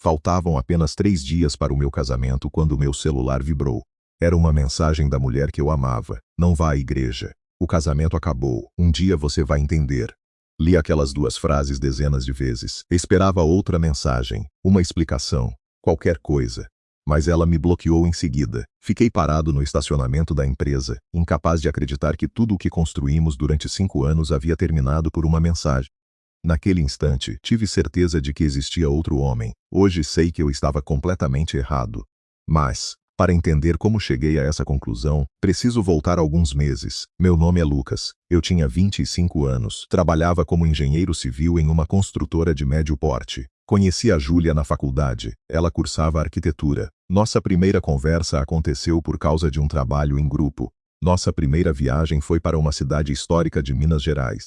Faltavam apenas 3 dias para o meu casamento quando meu celular vibrou. Era uma mensagem da mulher que eu amava. Não vá à igreja. O casamento acabou. Um dia você vai entender. Li aquelas 2 frases dezenas de vezes. Esperava outra mensagem, uma explicação, qualquer coisa. Mas ela me bloqueou em seguida. Fiquei parado no estacionamento da empresa, incapaz de acreditar que tudo o que construímos durante 5 anos havia terminado por uma mensagem. Naquele instante, tive certeza de que existia outro homem. Hoje sei que eu estava completamente errado. Mas, para entender como cheguei a essa conclusão, preciso voltar alguns meses. Meu nome é Lucas. Eu tinha 25 anos. Trabalhava como engenheiro civil em uma construtora de médio porte. Conheci a Júlia na faculdade. Ela cursava arquitetura. Nossa primeira conversa aconteceu por causa de um trabalho em grupo. Nossa primeira viagem foi para uma cidade histórica de Minas Gerais.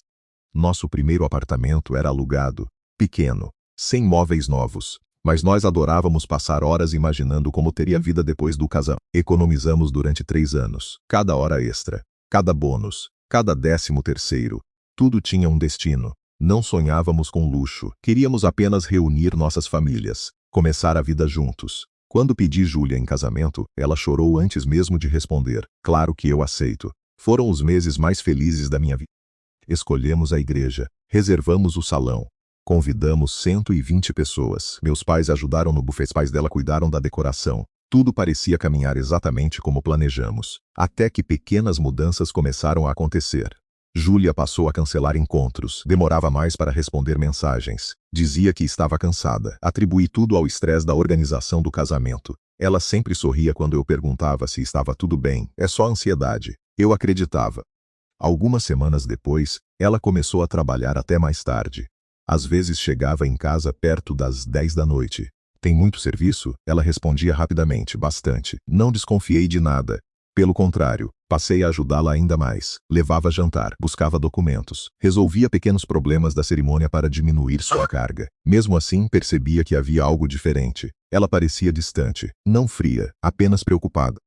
Nosso primeiro apartamento era alugado, pequeno, sem móveis novos. Mas nós adorávamos passar horas imaginando como teria vida depois do casamento. Economizamos durante 3 anos. Cada hora extra, cada bônus, cada 13º. Tudo tinha um destino. Não sonhávamos com luxo. Queríamos apenas reunir nossas famílias, começar a vida juntos. Quando pedi Júlia em casamento, ela chorou antes mesmo de responder. Claro que eu aceito. Foram os meses mais felizes da minha vida. Escolhemos a igreja, reservamos o salão. Convidamos 120 pessoas. Meus pais ajudaram no buffet, os pais dela cuidaram da decoração. Tudo parecia caminhar exatamente como planejamos. Até que pequenas mudanças começaram a acontecer. Júlia passou a cancelar encontros, demorava mais para responder mensagens. Dizia que estava cansada. Atribuí tudo ao estresse da organização do casamento. Ela sempre sorria quando eu perguntava se estava tudo bem. É só ansiedade. Eu acreditava. Algumas semanas depois, ela começou a trabalhar até mais tarde. Às vezes chegava em casa perto das 10 da noite. Tem muito serviço? Ela respondia rapidamente, bastante. Não desconfiei de nada. Pelo contrário, passei a ajudá-la ainda mais. Levava jantar, buscava documentos, resolvia pequenos problemas da cerimônia para diminuir sua carga. Mesmo assim, percebia que havia algo diferente. Ela parecia distante, não fria, apenas preocupada.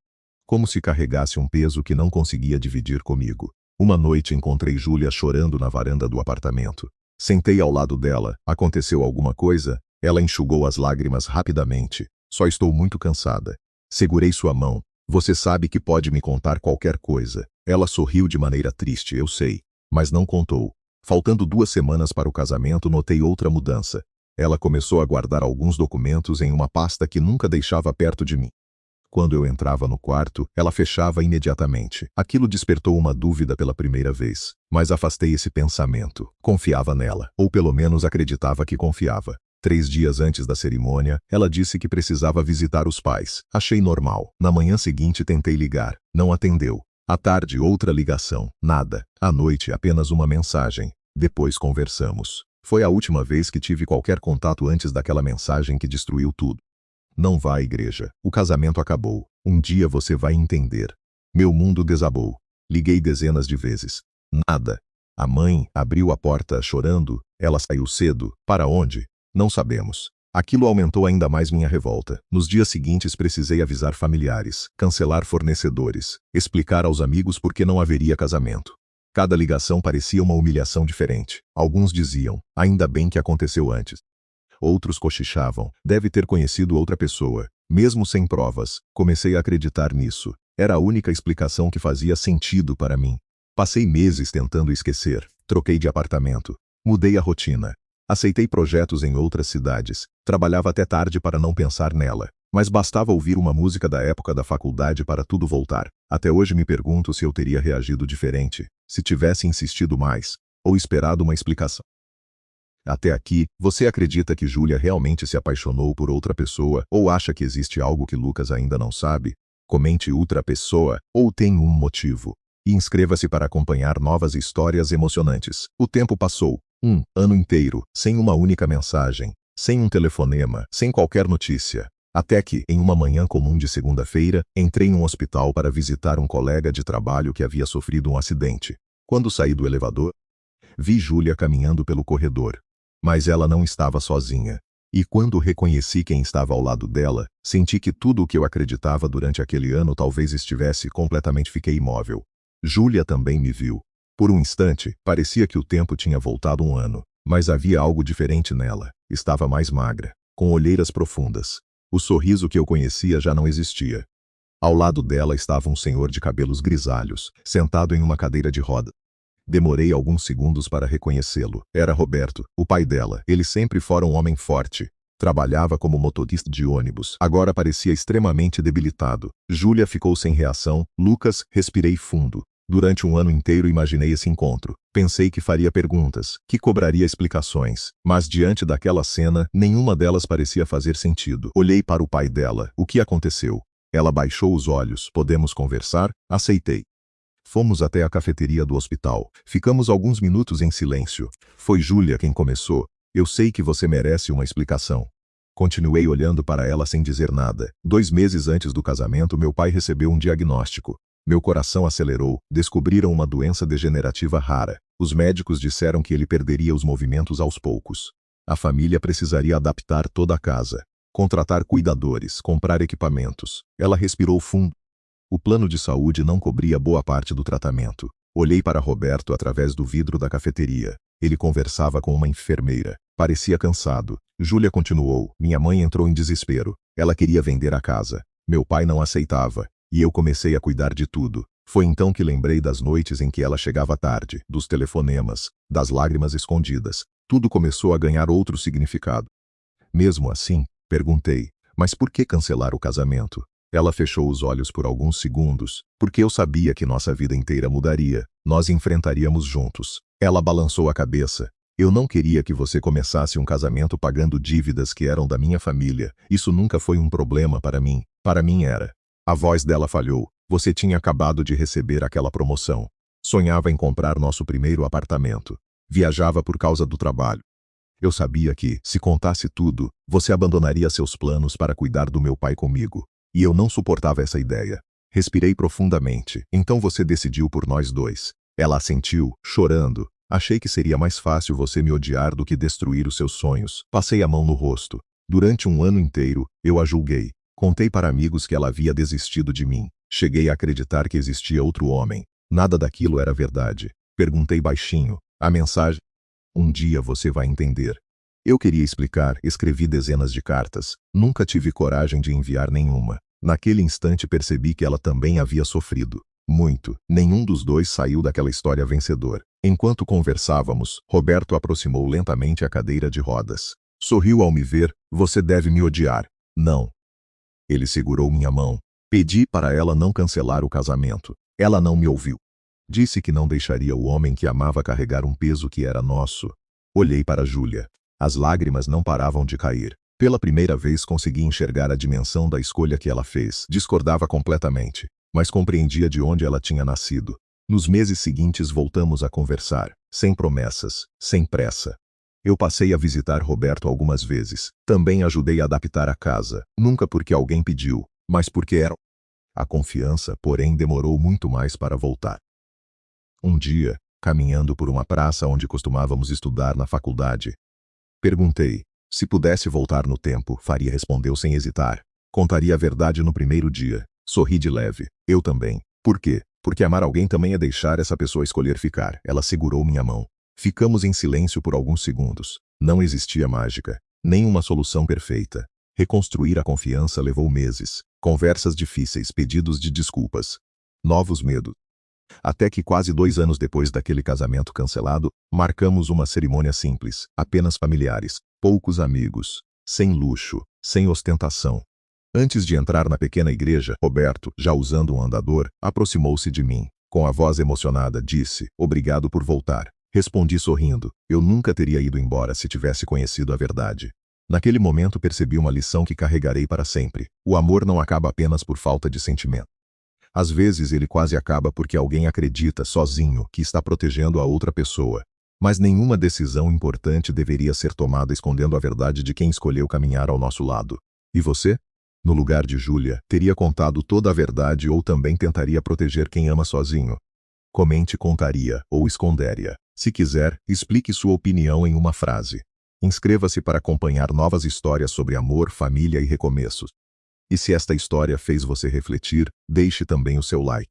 Como se carregasse um peso que não conseguia dividir comigo. Uma noite encontrei Júlia chorando na varanda do apartamento. Sentei ao lado dela. Aconteceu alguma coisa? Ela enxugou as lágrimas rapidamente. Só estou muito cansada. Segurei sua mão. Você sabe que pode me contar qualquer coisa. Ela sorriu de maneira triste, eu sei. Mas não contou. Faltando 2 semanas para o casamento, notei outra mudança. Ela começou a guardar alguns documentos em uma pasta que nunca deixava perto de mim. Quando eu entrava no quarto, ela fechava imediatamente. Aquilo despertou uma dúvida pela primeira vez. Mas afastei esse pensamento. Confiava nela. Ou pelo menos acreditava que confiava. 3 dias antes da cerimônia, ela disse que precisava visitar os pais. Achei normal. Na manhã seguinte tentei ligar. Não atendeu. À tarde, outra ligação. Nada. À noite, apenas uma mensagem. Depois conversamos. Foi a última vez que tive qualquer contato antes daquela mensagem que destruiu tudo. Não vá à igreja. O casamento acabou. Um dia você vai entender. Meu mundo desabou. Liguei dezenas de vezes. Nada. A mãe abriu a porta chorando. Ela saiu cedo. Para onde? Não sabemos. Aquilo aumentou ainda mais minha revolta. Nos dias seguintes precisei avisar familiares, cancelar fornecedores, explicar aos amigos por que não haveria casamento. Cada ligação parecia uma humilhação diferente. Alguns diziam, ainda bem que aconteceu antes. Outros cochichavam, deve ter conhecido outra pessoa. Mesmo sem provas, comecei a acreditar nisso. Era a única explicação que fazia sentido para mim. Passei meses tentando esquecer. Troquei de apartamento. Mudei a rotina. Aceitei projetos em outras cidades. Trabalhava até tarde para não pensar nela. Mas bastava ouvir uma música da época da faculdade para tudo voltar. Até hoje me pergunto se eu teria reagido diferente, se tivesse insistido mais, ou esperado uma explicação. Até aqui, você acredita que Júlia realmente se apaixonou por outra pessoa ou acha que existe algo que Lucas ainda não sabe? Comente outra pessoa ou tem um motivo. E inscreva-se para acompanhar novas histórias emocionantes. O tempo passou. Um ano inteiro, sem uma única mensagem, sem um telefonema, sem qualquer notícia. Até que, em uma manhã comum de segunda-feira, entrei em um hospital para visitar um colega de trabalho que havia sofrido um acidente. Quando saí do elevador, vi Júlia caminhando pelo corredor. Mas ela não estava sozinha. E quando reconheci quem estava ao lado dela, senti que tudo o que eu acreditava durante aquele ano talvez estivesse completamente. Fiquei imóvel. Júlia também me viu. Por um instante, parecia que o tempo tinha voltado um ano. Mas havia algo diferente nela. Estava mais magra. com olheiras profundas. O sorriso que eu conhecia já não existia. Ao lado dela estava um senhor de cabelos grisalhos, sentado em uma cadeira de roda. Demorei alguns segundos para reconhecê-lo. Era Roberto, o pai dela. Ele sempre fora um homem forte. Trabalhava como motorista de ônibus. Agora parecia extremamente debilitado. Júlia ficou sem reação. Lucas, respirei fundo. Durante um ano inteiro imaginei esse encontro. Pensei que faria perguntas, que cobraria explicações. Mas diante daquela cena, nenhuma delas parecia fazer sentido. Olhei para o pai dela. O que aconteceu? Ela baixou os olhos. Podemos conversar? Aceitei. Fomos até a cafeteria do hospital. Ficamos alguns minutos em silêncio. Foi Júlia quem começou. Eu sei que você merece uma explicação. Continuei olhando para ela sem dizer nada. 2 meses antes do casamento, meu pai recebeu um diagnóstico. Meu coração acelerou. Descobriram uma doença degenerativa rara. Os médicos disseram que ele perderia os movimentos aos poucos. A família precisaria adaptar toda a casa, contratar cuidadores, comprar equipamentos. Ela respirou fundo. O plano de saúde não cobria boa parte do tratamento. Olhei para Roberto através do vidro da cafeteria. Ele conversava com uma enfermeira. Parecia cansado. Júlia continuou. Minha mãe entrou em desespero. Ela queria vender a casa. Meu pai não aceitava. E eu comecei a cuidar de tudo. Foi então que lembrei das noites em que ela chegava tarde, dos telefonemas, das lágrimas escondidas. Tudo começou a ganhar outro significado. Mesmo assim, perguntei, mas por que cancelar o casamento? Ela fechou os olhos por alguns segundos, porque eu sabia que nossa vida inteira mudaria. Nós enfrentaríamos juntos. Ela balançou a cabeça. Eu não queria que você começasse um casamento pagando dívidas que eram da minha família. Isso nunca foi um problema para mim. Para mim era. A voz dela falhou. Você tinha acabado de receber aquela promoção. Sonhava em comprar nosso primeiro apartamento. Viajava por causa do trabalho. Eu sabia que, se contasse tudo, você abandonaria seus planos para cuidar do meu pai comigo. E eu não suportava essa ideia. Respirei profundamente. Então você decidiu por nós dois. Ela assentiu, chorando. Achei que seria mais fácil você me odiar do que destruir os seus sonhos. Passei a mão no rosto. Durante um ano inteiro, eu a julguei. Contei para amigos que ela havia desistido de mim. Cheguei a acreditar que existia outro homem. Nada daquilo era verdade. Perguntei baixinho. A mensagem? Um dia você vai entender. Eu queria explicar, escrevi dezenas de cartas. Nunca tive coragem de enviar nenhuma. Naquele instante percebi que ela também havia sofrido. Muito. Nenhum dos dois saiu daquela história vencedor. Enquanto conversávamos, Roberto aproximou lentamente a cadeira de rodas. Sorriu ao me ver. Você deve me odiar. Não. Ele segurou minha mão. Pedi para ela não cancelar o casamento. Ela não me ouviu. Disse que não deixaria o homem que amava carregar um peso que era nosso. Olhei para Júlia. As lágrimas não paravam de cair. Pela primeira vez consegui enxergar a dimensão da escolha que ela fez. Discordava completamente, mas compreendia de onde ela tinha nascido. Nos meses seguintes voltamos a conversar, sem promessas, sem pressa. Eu passei a visitar Roberto algumas vezes. Também ajudei a adaptar a casa, nunca porque alguém pediu, mas porque era. A confiança, porém, demorou muito mais para voltar. Um dia, caminhando por uma praça onde costumávamos estudar na faculdade, perguntei, se pudesse voltar no tempo, faria, respondeu sem hesitar. Contaria a verdade no primeiro dia. Sorri de leve. Eu também. Por quê? Porque amar alguém também é deixar essa pessoa escolher ficar. Ela segurou minha mão. Ficamos em silêncio por alguns segundos. Não existia mágica, nem uma solução perfeita. Reconstruir a confiança levou meses. Conversas difíceis, pedidos de desculpas. Novos medos. Até que quase 2 anos depois daquele casamento cancelado, marcamos uma cerimônia simples, apenas familiares, poucos amigos, sem luxo, sem ostentação. Antes de entrar na pequena igreja, Roberto, já usando um andador, aproximou-se de mim. Com a voz emocionada, disse, obrigado por voltar. Respondi sorrindo, eu nunca teria ido embora se tivesse conhecido a verdade. Naquele momento percebi uma lição que carregarei para sempre. O amor não acaba apenas por falta de sentimento. Às vezes ele quase acaba porque alguém acredita, sozinho, que está protegendo a outra pessoa. Mas nenhuma decisão importante deveria ser tomada escondendo a verdade de quem escolheu caminhar ao nosso lado. E você? No lugar de Júlia, teria contado toda a verdade ou também tentaria proteger quem ama sozinho? Comente contaria ou esconderia. Se quiser, explique sua opinião em uma frase. Inscreva-se para acompanhar novas histórias sobre amor, família e recomeços. E se esta história fez você refletir, deixe também o seu like.